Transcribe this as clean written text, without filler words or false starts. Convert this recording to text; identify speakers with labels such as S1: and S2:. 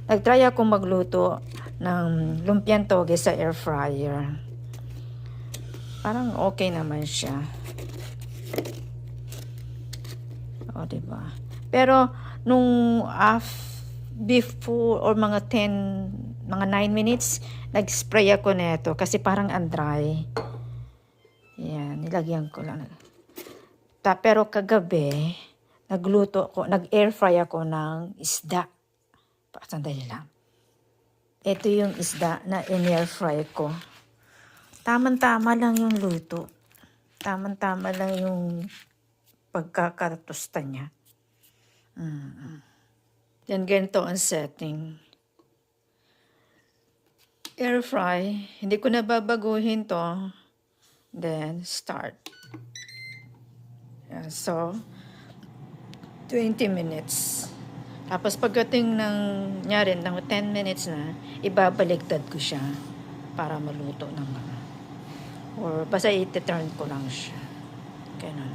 S1: Nag-try ako magluto ng lumpiang toge sa air fryer. Parang okay naman siya. O, diba? Pero, nung before or mga 9 minutes, nag-spray ako nito kasi parang dry. Yan, nilagyan ko lang. Pero kagabi, nag-air fry ako ng isda. Sandali lang. Ito yung isda na in-air fry ko. Tama-tama lang yung luto. Tama-tama lang yung pagkakatusta niya. Then ganito ang setting. Air fry. Hindi ko na babaguhin to. Then start. Yeah, so, 20 minutes. Tapos pagdating ng 10 minutes na, ibabaliktad ko siya para maluto naman. Or basta i-turn ko lang siya. Ganun.